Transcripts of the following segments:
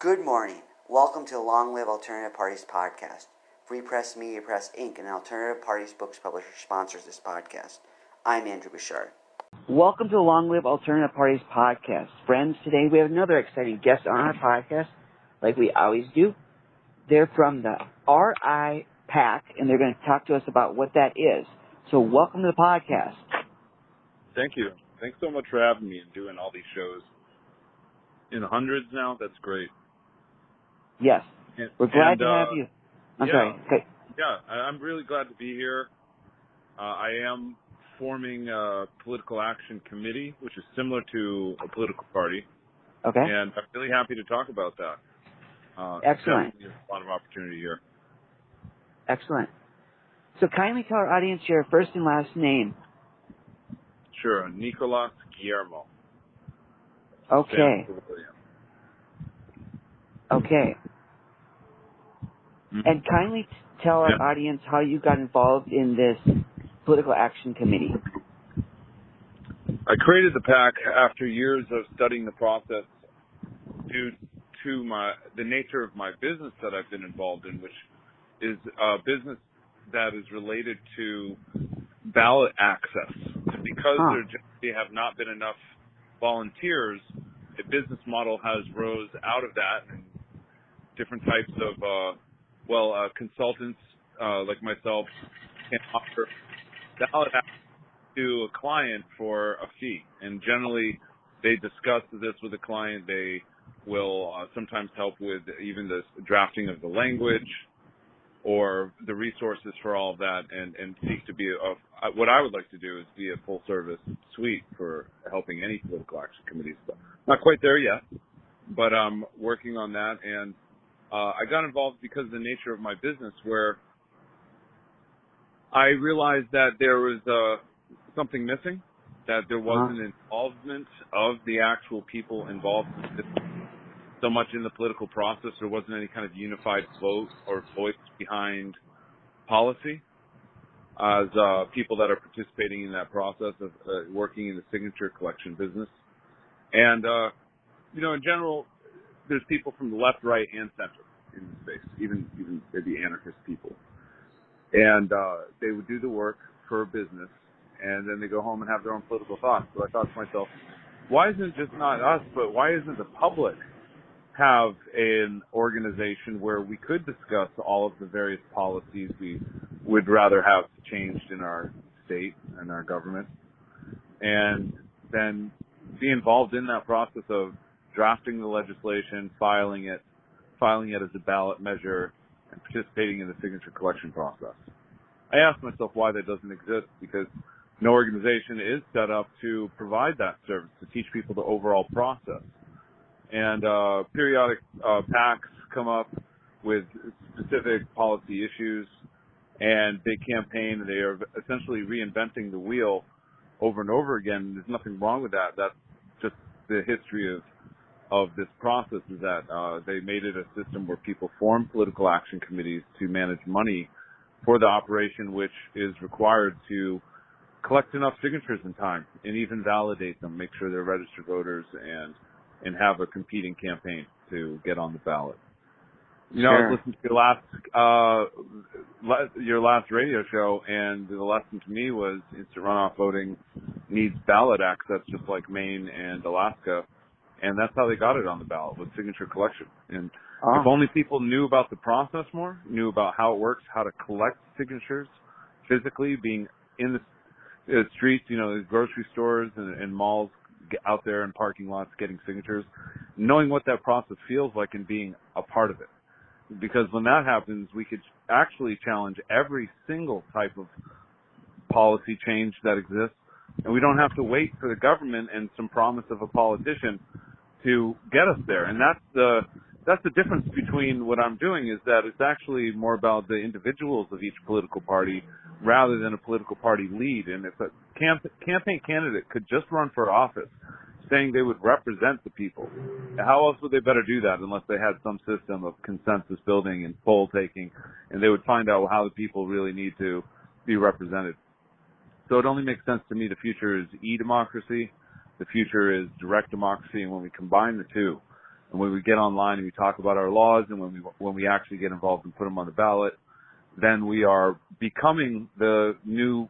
Good morning. Welcome to the Long Live Alternative Parties podcast. Free Press Media Press Inc., an alternative parties books publisher, sponsors this podcast. I'm Andrew Bouchard. Welcome to the Long Live Alternative Parties podcast. Friends, today we have another exciting guest on our podcast, like we always do. They're from the RIPAC, and they're going to talk to us about what that is. So welcome to the podcast. Thank you. Thanks so much for having me and doing all these shows. In the hundreds now? That's great. Yes. We're glad to have you. I'm sorry. Okay. Yeah, I'm really glad to be here. I am forming a political action committee, which is similar to a political party. Okay. And I'm really happy to talk about that. Excellent. There's a lot of opportunity here. Excellent. So kindly tell our audience your first and last name. Sure. Nicolas Guillermo. Okay. Okay. Mm-hmm. And kindly tell our audience how you got involved in this political action committee. I created the PAC after years of studying the process due to the nature of my business that I've been involved in, which is a business that is related to ballot access. And because there generally have not been enough volunteers, a business model has rose out of that, and different types of consultants like myself can offer ballot access to a client for a fee. And generally, they discuss this with the client. They will sometimes help with even the drafting of the language or the resources for all of that, and seek to be what I would like to do is be a full service suite for helping any political action committees. But not quite there yet, but I'm working on that. And I got involved because of the nature of my business, where I realized that there was something missing, that there wasn't an involvement of the actual people involved so much in the political process. There wasn't any kind of unified vote or voice behind policy as people that are participating in that process of working in the signature collection business. And, in general, there's people from the left, right, and center in the space, even maybe anarchist people. And they would do the work for a business, and then they go home and have their own political thoughts. So I thought to myself, why isn't it just not us, but why isn't the public have an organization where we could discuss all of the various policies we would rather have changed in our state and our government, and then be involved in that process of drafting the legislation, filing it as a ballot measure, and participating in the signature collection process. I asked myself why that doesn't exist, because no organization is set up to provide that service, to teach people the overall process. And periodic PACs come up with specific policy issues, and they campaign, and they are essentially reinventing the wheel over and over again. There's nothing wrong with that. That's just the history of this process, is that they made it a system where people form political action committees to manage money for the operation, which is required to collect enough signatures in time and even validate them, make sure they're registered voters, and have a competing campaign to get on the ballot. Sure. I was listening to your last radio show, and the lesson to me was instant runoff voting needs ballot access, just like Maine and Alaska, and that's how they got it on the ballot, with signature collection. And if only people knew about the process more, knew about how it works, how to collect signatures physically, being in the streets, the grocery stores and malls, out there in parking lots getting signatures, knowing what that process feels like and being a part of it. Because when that happens, we could actually challenge every single type of policy change that exists, and we don't have to wait for the government and some promise of a politician to get us there. And that's the difference between what I'm doing, is that it's actually more about the individuals of each political party rather than a political party lead. And if a campaign candidate could just run for office saying they would represent the people, how else would they better do that unless they had some system of consensus building and poll taking, and they would find out how the people really need to be represented. So it only makes sense to me the future is e-democracy, the future is direct democracy, and when we combine the two, And when we get online and we talk about our laws, and when we actually get involved and put them on the ballot, then we are becoming the new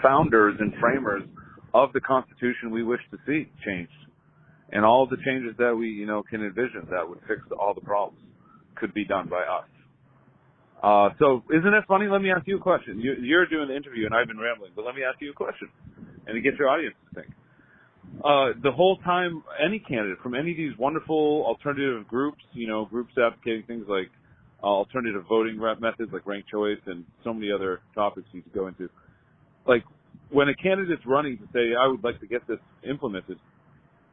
founders and framers of the Constitution we wish to see changed. And all the changes that we, can envision that would fix all the problems could be done by us. So isn't it funny? Let me ask you a question. You're doing the interview and I've been rambling, but let me ask you a question and to get your audience to think. The whole time, any candidate from any of these wonderful alternative groups, groups advocating things like alternative voting methods like ranked choice and so many other topics you could go into. Like when a candidate's running to say, I would like to get this implemented,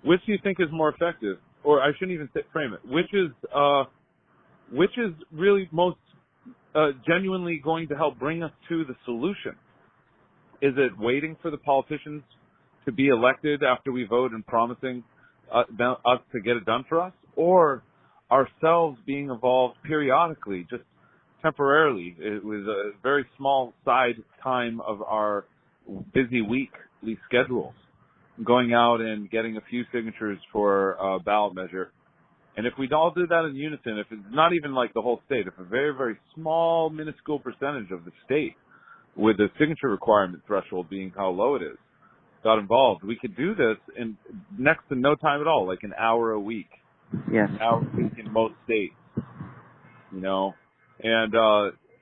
which do you think is more effective? Or I shouldn't even frame it. Which is really most genuinely going to help bring us to the solution? Is it waiting for the politicians to be elected after we vote and promising us to get it done for us? Or ourselves being involved periodically, just temporarily, with a very small side time of our busy weekly schedules, going out and getting a few signatures for a ballot measure? And if we all did that in unison, if it's not even like the whole state, if a very, very small, minuscule percentage of the state, with the signature requirement threshold being how low it is, got involved, we could do this in next to no time at all, like an hour a week. Yes. An hour a week in most states, And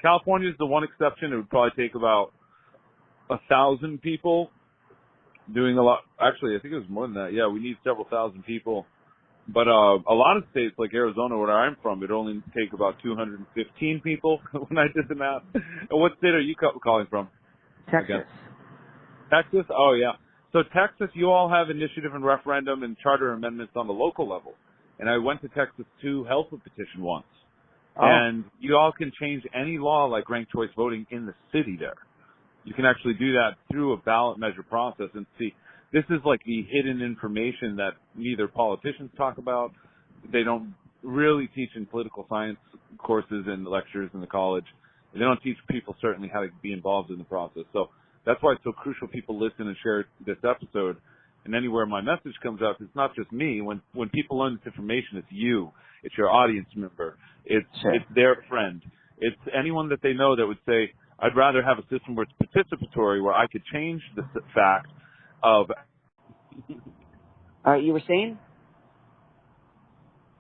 California is the one exception. It would probably take about 1,000 people doing a lot. Actually, I think it was more than that. Yeah, we need several thousand people. But a lot of states like Arizona, where I'm from, it only take about 215 people when I did the math. And what state are you calling from? Texas. Again? Texas? Oh, yeah. So Texas, you all have initiative and referendum and charter amendments on the local level. And I went to Texas to help a petition once. Oh. And you all can change any law like ranked choice voting in the city there. You can actually do that through a ballot measure process and see. This is like the hidden information that neither politicians talk about. They don't really teach in political science courses and lectures in the college. They don't teach people certainly how to be involved in the process. So that's why it's so crucial people listen and share this episode. And anywhere my message comes out, it's not just me. When people learn this information, it's you. It's your audience member. It's their friend. It's anyone that they know that would say, I'd rather have a system where it's participatory, where I could change the fact of... You were saying?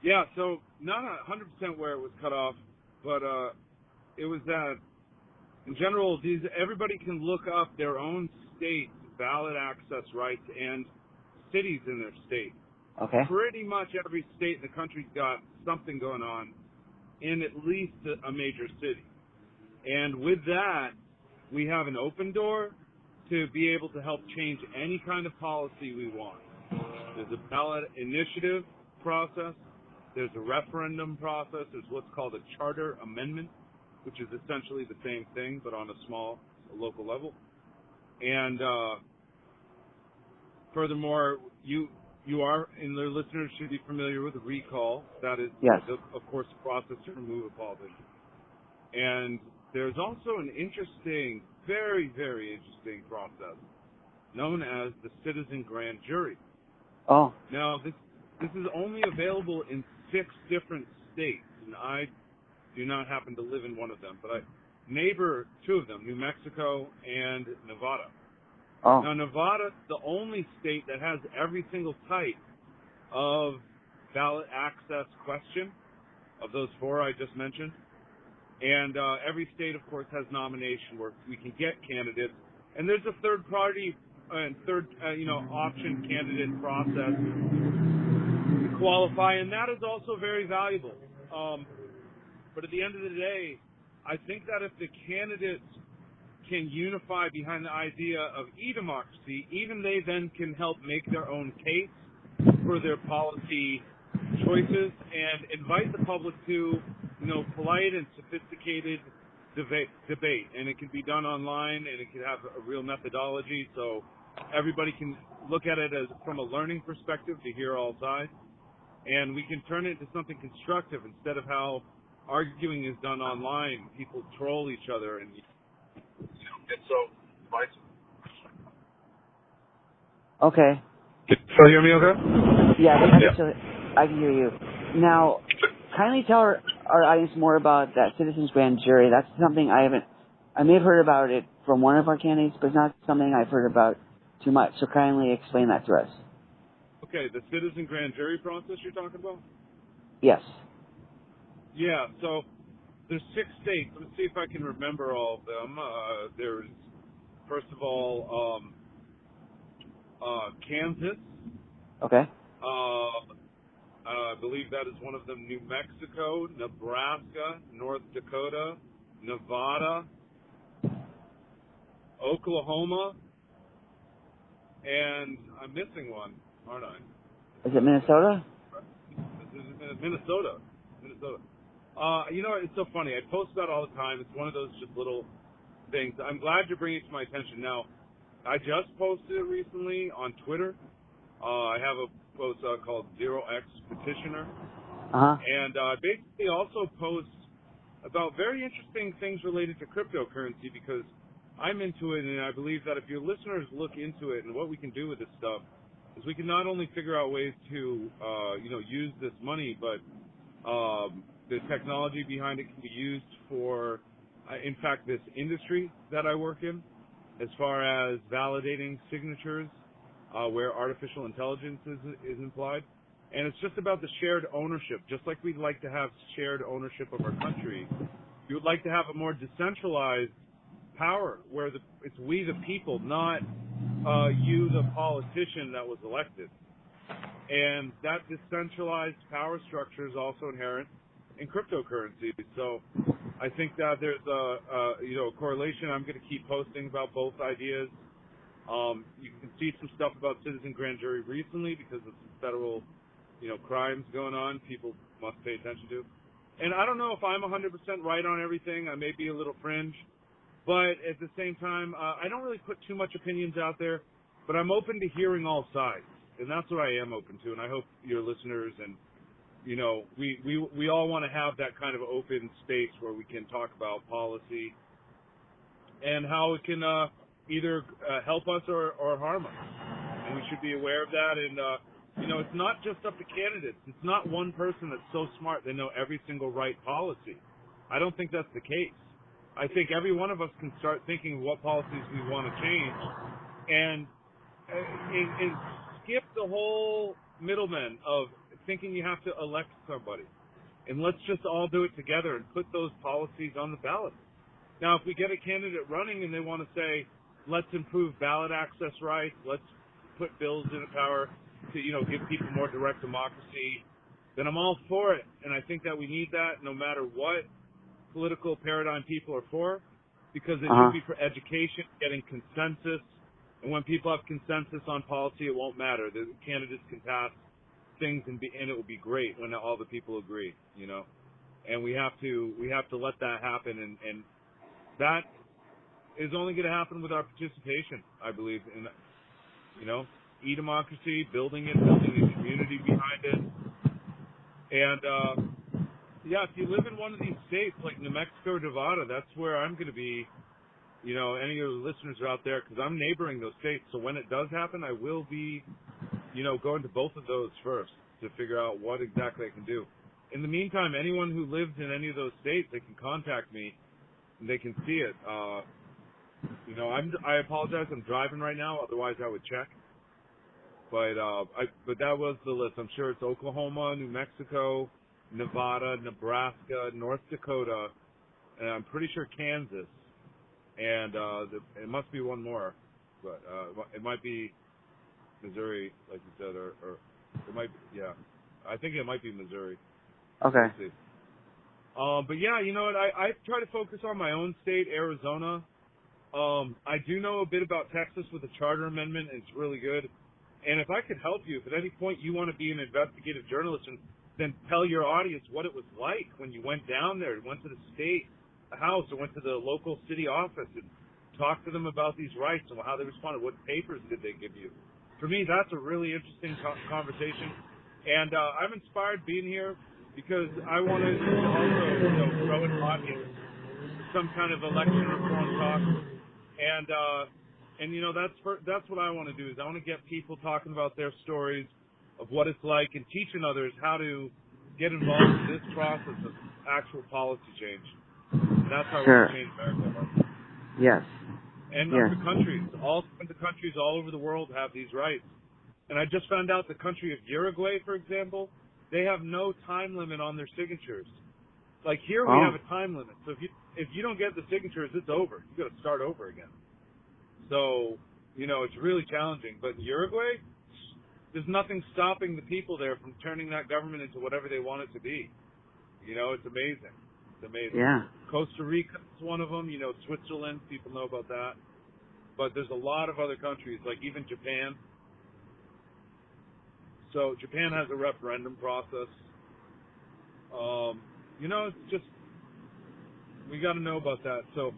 Yeah, so not 100% where it was cut off, but it was that, in general, everybody can look up their own state's ballot access rights and cities in their state. Okay. Pretty much every state in the country's got something going on in at least a major city. And with that, we have an open door to be able to help change any kind of policy we want. There's a ballot initiative process. There's a referendum process. There's what's called a charter amendment, which is essentially the same thing, but on a small local level. And furthermore, you are, and the listeners should be familiar with a recall. That is, yes, of course, the process to remove a politician. And there's also an interesting, very, very interesting process known as the citizen grand jury. Oh. Now, this is only available in 6 different states, and I do not happen to live in one of them, but I neighbor 2 of them, New Mexico and Nevada. Oh. Now, Nevada's the only state that has every single type of ballot access question of those 4 I just mentioned. And every state, of course, has nomination where we can get candidates. And there's a third party and option candidate process to qualify, and that is also very valuable. But at the end of the day, I think that if the candidates can unify behind the idea of e-democracy, even they then can help make their own case for their policy choices and invite the public to, polite and sophisticated debate. And it can be done online, and it can have a real methodology, so everybody can look at it as from a learning perspective to hear all sides. And we can turn it into something constructive instead of how arguing is done online. People troll each other and get so divisive. Okay. Can you still hear me okay? Yeah, I can hear you. Now, kindly tell our audience more about that citizens grand jury. That's something I may have heard about it from one of our candidates, but it's not something I've heard about too much. So kindly explain that to us. Okay, the citizen grand jury process you're talking about? Yes. Yeah, so there's 6 states. Let's see if I can remember all of them. There's, first of all, Kansas. Okay. I believe that is one of them. New Mexico, Nebraska, North Dakota, Nevada, Oklahoma, and I'm missing one, aren't I? Is it Minnesota? Minnesota. You know, it's so funny. I post about it all the time. It's one of those just little things. I'm glad you're bringing it to my attention. Now, I just posted it recently on Twitter. I have a post called 0x Petitioner. Uh-huh. And basically also post about very interesting things related to cryptocurrency because I'm into it, and I believe that if your listeners look into it and what we can do with this stuff is we can not only figure out ways to, use this money, but the technology behind it can be used for, in fact, this industry that I work in, as far as validating signatures where artificial intelligence is implied. And it's just about the shared ownership. Just like we'd like to have shared ownership of our country, we would like to have a more decentralized power where it's we the people, not you the politician that was elected. And that decentralized power structure is also inherent in cryptocurrency. So I think that there's a correlation. I'm going to keep posting about both ideas. You can see some stuff about citizen grand jury recently because of some federal, crimes going on. People must pay attention to. And I don't know if I'm 100% right on everything. I may be a little fringe. But at the same time, I don't really put too much opinions out there. But I'm open to hearing all sides. And that's what I am open to. And I hope your listeners and, we all want to have that kind of open space where we can talk about policy and how it can either help us or harm us. And we should be aware of that. And, it's not just up to candidates. It's not one person that's so smart they know every single right policy. I don't think that's the case. I think every one of us can start thinking what policies we want to change and skip the whole middleman of thinking you have to elect somebody. And let's just all do it together and put those policies on the ballot. Now, if we get a candidate running and they want to say, let's improve ballot access rights, let's put bills into power to, give people more direct democracy, then I'm all for it. And I think that we need that no matter what political paradigm people are for, because it should be for education, getting consensus. And when people have consensus on policy, it won't matter. The candidates can pass things and it will be great when all the people agree, And we have to let that happen, and that is only going to happen with our participation, I believe, in, e-democracy, building a community behind it. And, if you live in one of these states like New Mexico or Nevada, that's where I'm going to be, any of your listeners are out there, because I'm neighboring those states. So when it does happen, I will be, going to both of those first to figure out what exactly I can do. In the meantime, anyone who lives in any of those states, they can contact me and they can see it. I apologize. I'm driving right now. Otherwise, I would check. But that was the list. I'm sure it's Oklahoma, New Mexico, Nevada, Nebraska, North Dakota, and I'm pretty sure Kansas. And it must be one more, but it might be Missouri, like you said, or it might. Yeah, I think it might be Missouri. Okay. Let's see. But yeah, you know what? I try to focus on my own state, Arizona. I do know a bit about Texas with the charter amendment, and it's really good. And if I could help you, if at any point you want to be an investigative journalist, and then tell your audience what it was like when you went down there, went to the state house, or went to the local city office, and talked to them about these rights and how they responded. What papers did they give you? For me, that's a really interesting conversation. And I'm inspired being here because I want to also, grow an audience, some kind of election reform talk. And that's what I want to do, is I want to get people talking about their stories of what it's like and teaching others how to get involved in this process of actual policy change. And that's how we're going Sure. to change America. Yes. And Yes. the countries, all the countries all over the world have these rights. And I just found out the country of Uruguay, for example, they have no time limit on their signatures. Like here, we have a time limit. So if you don't get the signatures, it's over. You got to start over again. So it's really challenging. But Uruguay, there's nothing stopping the people there from turning that government into whatever they want it to be. It's amazing. It's amazing. Yeah. Costa Rica is one of them. Switzerland, people know about that. But there's a lot of other countries, like even Japan. So Japan has a referendum process. It's just, we got to know about that. So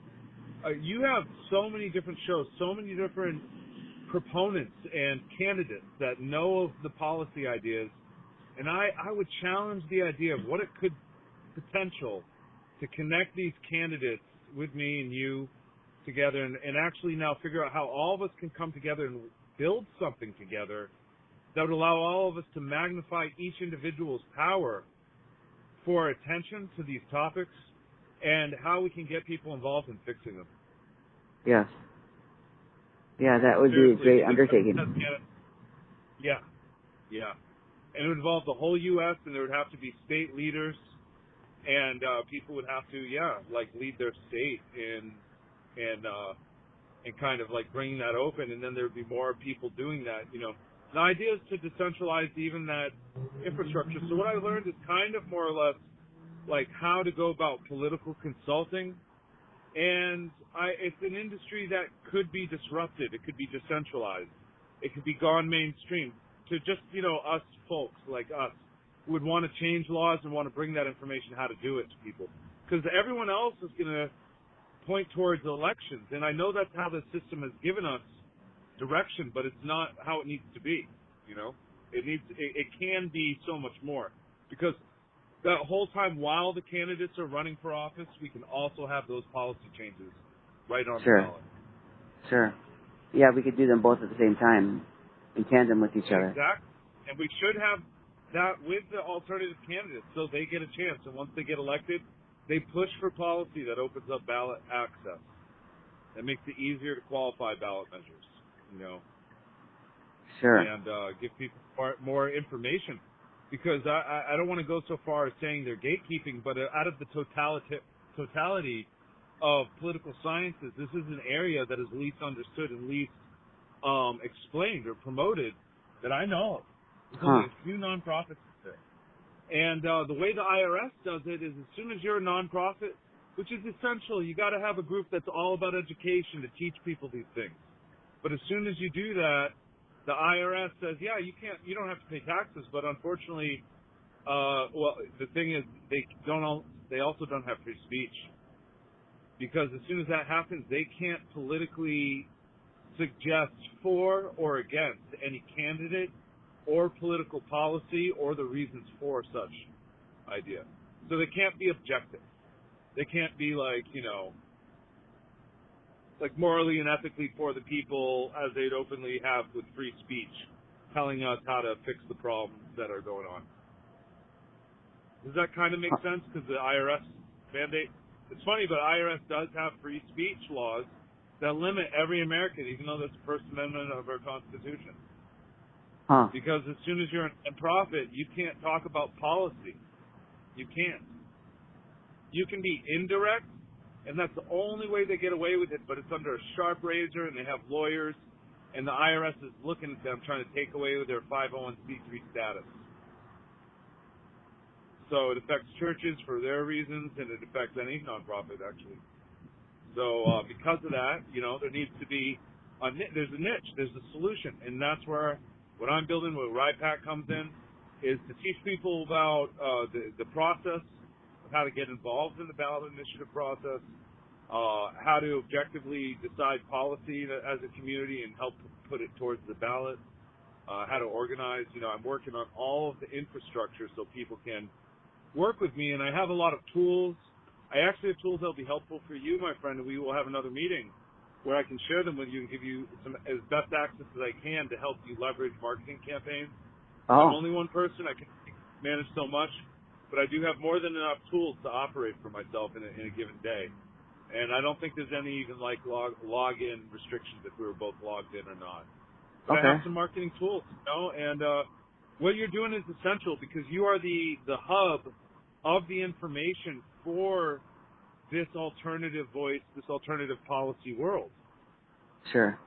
you have so many different shows, so many different proponents and candidates that know of the policy ideas. And I would challenge the idea of what it could potential to connect these candidates with me and you together and actually now figure out how all of us can come together and build something together that would allow all of us to magnify each individual's power for attention to these topics and how we can get people involved in fixing them. Yes. Yeah, that would be a great undertaking. Yeah. And it would involve the whole U.S., and there would have to be state leaders, and people would have to, lead their state and kind of like bringing that open, and then there would be more people doing that. The idea is to decentralize even that infrastructure. So what I learned is kind of more or less like how to go about political consulting. And it's an industry that could be disrupted. It could be decentralized. It could be gone mainstream to just, us folks like us who would want to change laws and want to bring that information, how to do it to people. Because everyone else is going to point towards elections. And I know that's how the system has given us direction, but it's not how it needs to be. It can be so much more, because that whole time while the candidates are running for office, we can also have those policy changes right on the ballot. Sure. Yeah, we could do them both at the same time, in tandem with each other. Exactly. And we should have that with the alternative candidates so they get a chance. And once they get elected, they push for policy that opens up ballot access, that makes it easier to qualify ballot measures, Sure. And give people more information. Because I don't want to go so far as saying they're gatekeeping, but out of the totality of political sciences, this is an area that is least understood and least explained or promoted that I know of. There's only a few nonprofits there. And the way the IRS does it is as soon as you're a nonprofit, which is essential, you got to have a group that's all about education to teach people these things. But as soon as you do that, the IRS says, you don't have to pay taxes, but unfortunately, the thing is, they also don't have free speech, because as soon as that happens, they can't politically suggest for or against any candidate or political policy or the reasons for such idea. So they can't be objective. They can't be like morally and ethically for the people, as they'd openly have with free speech, telling us how to fix the problems that are going on. Does that kind of make sense? Because the IRS mandate, it's funny, but IRS does have free speech laws that limit every American, even though that's the First Amendment of our Constitution. Because as soon as you're a nonprofit, you can't talk about policy. You can't. You can be indirect, and that's the only way they get away with it, but it's under a sharp razor, and they have lawyers, and the IRS is looking at them trying to take away their 501c3 status. So it affects churches for their reasons, and it affects any nonprofit, actually. So because of that, there needs to be there's a niche, there's a solution, and that's where what I'm building, where RIPAC comes in, is to teach people about the process, how to get involved in the ballot initiative process, how to objectively decide policy as a community and help put it towards the ballot, how to organize. I'm working on all of the infrastructure so people can work with me, and I have a lot of tools. I actually have tools that will be helpful for you, my friend, and we will have another meeting where I can share them with you and give you as best access as I can to help you leverage marketing campaigns. I'm only one person. I can manage so much. but I do have more than enough tools to operate for myself in a given day. And I don't think there's any even like login restrictions if we were both logged in or not. But I have some marketing tools, and what you're doing is essential because you are the hub of the information for this alternative voice, this alternative policy world. Sure.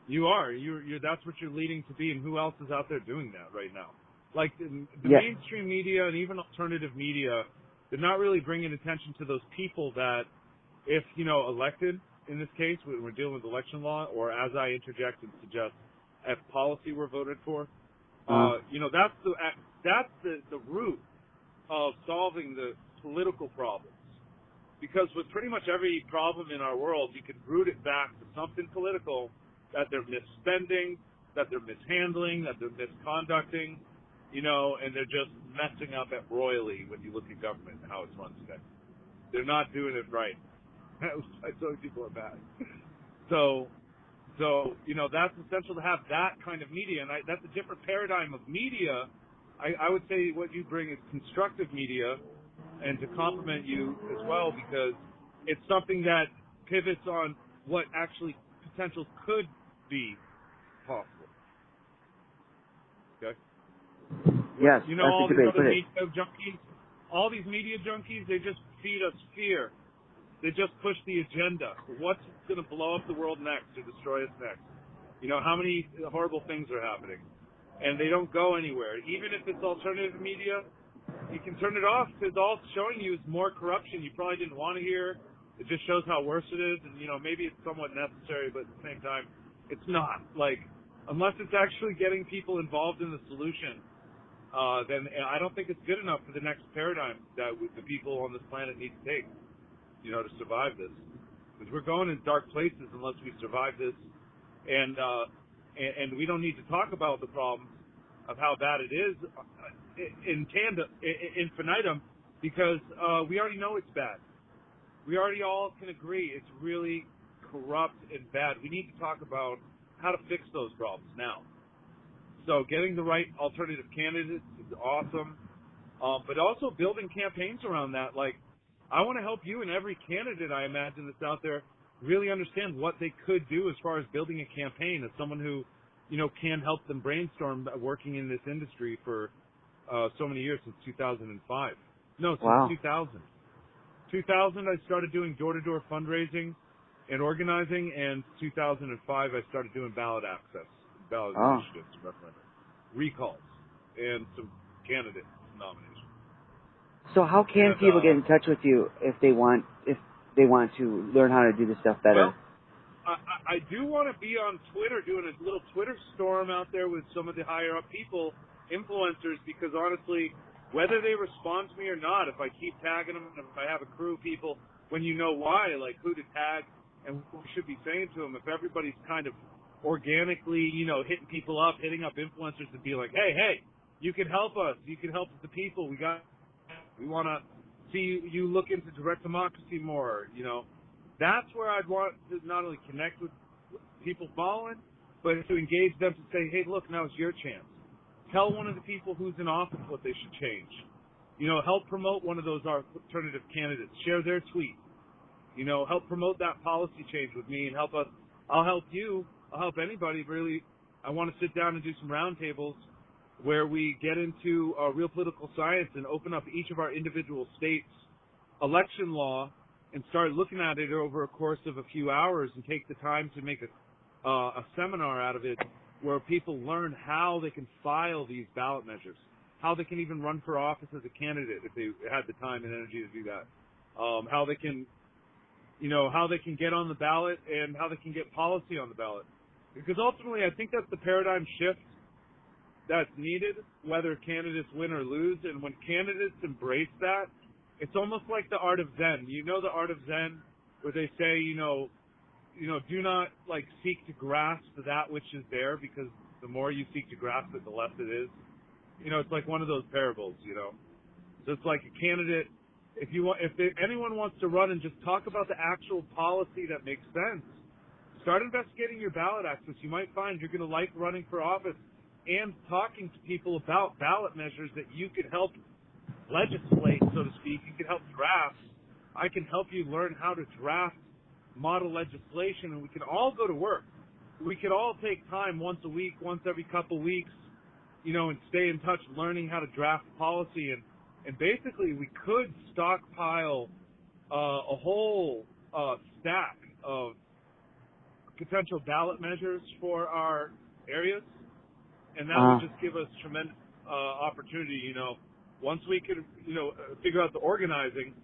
You are. You're. That's what you're leading to be, and who else is out there doing that right now? Like the mainstream media and even alternative media, they're not really bringing attention to those people that, if elected in this case, we're dealing with election law, or as I interject and suggest, if policy were voted for, that's the root of solving the political problems. Because with pretty much every problem in our world, you can root it back to something political that they're misspending, that they're mishandling, that they're misconducting, and they're just messing up at royally when you look at government and how it's run today. They're not doing it right. I tell people are bad. So that's essential to have that kind of media, and that's a different paradigm of media. I would say what you bring is constructive media, and to compliment you as well, because it's something that pivots on what actually potential could be possible. Okay? Yes, all that's a these great other way media junkies, all these media junkies, they just feed us fear. They just push the agenda. What's going to blow up the world next or destroy us next? How many horrible things are happening? And they don't go anywhere. Even if it's alternative media, you can turn it off because all it's showing you is more corruption you probably didn't want to hear. It just shows how worse it is. And, maybe it's somewhat necessary, but at the same time, it's not. Like, unless it's actually getting people involved in the solution, then I don't think it's good enough for the next paradigm that the people on this planet need to take, to survive this. Because we're going in dark places unless we survive this. And we don't need to talk about the problems of how bad it is infinitum, because we already know it's bad. We already all can agree it's really corrupt and bad. We need to talk about how to fix those problems now. So getting the right alternative candidates is awesome, but also building campaigns around that. Like, I want to help you and every candidate I imagine that's out there really understand what they could do as far as building a campaign, as someone who, can help them brainstorm working in this industry for so many years, since 2005. No, since 2000. 2000, I started doing door-to-door fundraising and organizing, and 2005, I started doing ballot access, ballot initiatives, referendum, recalls, and some candidate nominations. So how can people get in touch with you if they want to learn how to do this stuff better? Well, I do want to be on Twitter, doing a little Twitter storm out there with some of the higher up people, influencers, because honestly, whether they respond to me or not, if I keep tagging them, if I have a crew of people, when you know why, like who to tag and what we should be saying to them, if everybody's kind of organically, hitting people up, hitting up influencers to be like, hey, you can help us. You can help the people. We want to see you look into direct democracy more, That's where I'd want to not only connect with people following, but to engage them to say, hey, look, now it's your chance. Tell one of the people who's in office what they should change. Help promote one of those alternative candidates. Share their tweet. Help promote that policy change with me and help us. I'll help you. I'll help anybody, really. I want to sit down and do some roundtables where we get into real political science and open up each of our individual states' election law and start looking at it over a course of a few hours and take the time to make a seminar out of it where people learn how they can file these ballot measures, how they can even run for office as a candidate if they had the time and energy to do that, how they can get on the ballot and how they can get policy on the ballot. Because ultimately, I think that's the paradigm shift that's needed, whether candidates win or lose. And when candidates embrace that, it's almost like the art of Zen. The art of Zen, where they say, do not seek to grasp that which is there, because the more you seek to grasp it, the less it is. It's like one of those parables. So it's like a candidate. If anyone wants to run and just talk about the actual policy that makes sense, start investigating your ballot access. You might find you're going to like running for office and talking to people about ballot measures that you could help legislate, so to speak. You can help draft. I can help you learn how to draft model legislation, and we can all go to work. We could all take time once a week, once every couple weeks, and stay in touch learning how to draft policy. And basically we could stockpile a whole stack of potential ballot measures for our areas, and that would just give us tremendous opportunity. Once we could, figure out the organizing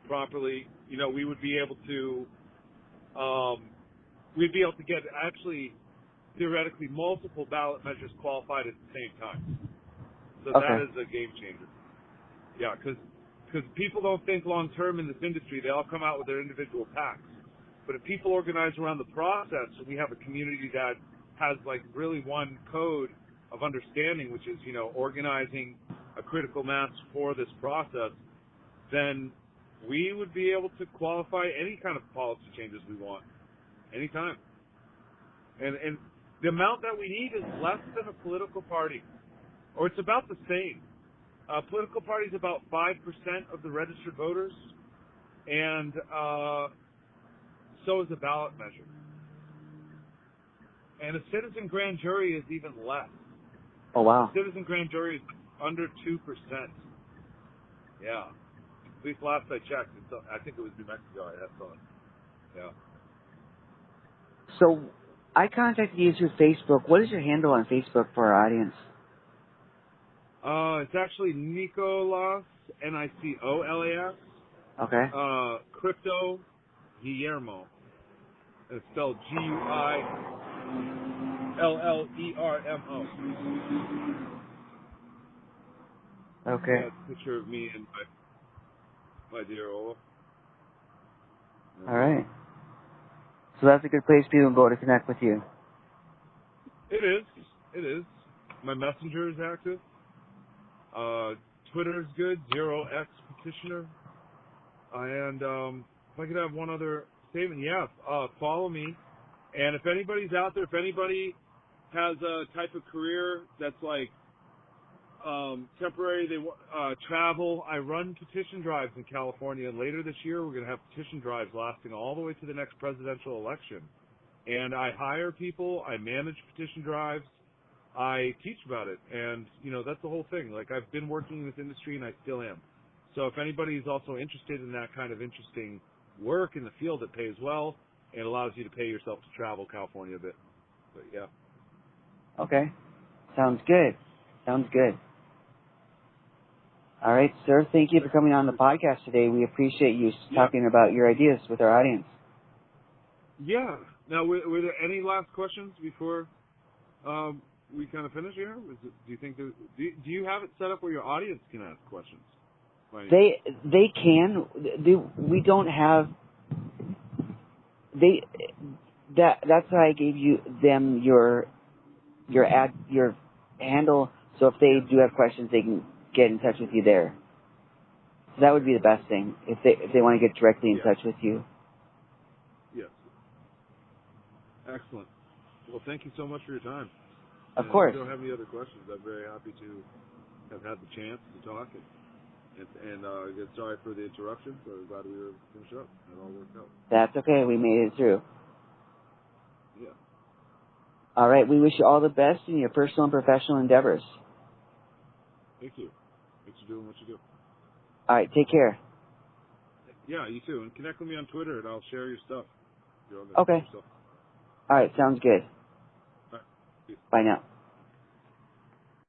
properly, we would be able to, get actually theoretically multiple ballot measures qualified at the same time. So that is a game changer. Yeah, because people don't think long term in this industry. They all come out with their individual packs. But if people organize around the process, and we have a community that has like really one code of understanding, which is, organizing a critical mass for this process, then we would be able to qualify any kind of policy changes we want, anytime. And the amount that we need is less than a political party, or it's about the same. A political party is about 5% of the registered voters, and so is a ballot measure. And a citizen grand jury is even less. Oh, wow. A citizen grand jury is under 2%. Yeah. At least last I checked. I think it was New Mexico I had thought. Yeah. So I contacted you through Facebook. What is your handle on Facebook for our audience? It's actually Nicolas, Nicolas. Okay. Crypto Guillermo. It's spelled Guillermo. Okay. Yeah, it's a picture of me and my dear Ola. All right. So that's a good place for people to go to connect with you. It is. It is. My messenger is active. Twitter is good. 0x petitioner. And if I could have one other statement, follow me. And if anybody's out there, if anybody has a type of career that's like temporary, they travel. I run petition drives in California, and later this year we're going to have petition drives lasting all the way to the next presidential election. And I hire people, I manage petition drives, I teach about it, and that's the whole thing. Like, I've been working in this industry, and I still am. So if anybody is also interested in that kind of interesting work in the field that pays well and allows you to pay yourself to travel California a bit, but yeah. Okay. Sounds good. Sounds good. All right, sir. Thank you for coming on the podcast today. We appreciate you talking about your ideas with our audience. Yeah. Now, were there any last questions before we kind of finish here? Do you think do you have it set up where your audience can ask questions? They can. We don't have. That's why I gave them your handle. So if they do have questions, they can get in touch with you there. So that would be the best thing if they want to get directly in touch with you. Yes. Excellent. Well, thank you so much for your time. Of course. If you don't have any other questions, I'm very happy to have had the chance to talk. And again, sorry for the interruption, but I'm glad we were finished up. It all worked out. That's okay. We made it through. Yeah. All right. We wish you all the best in your personal and professional endeavors. Thank you. Thanks for doing what you do. All right. Take care. Yeah, you too. And connect with me on Twitter, and I'll share your stuff. Okay. All right. Sounds good. All right. Peace. Bye now.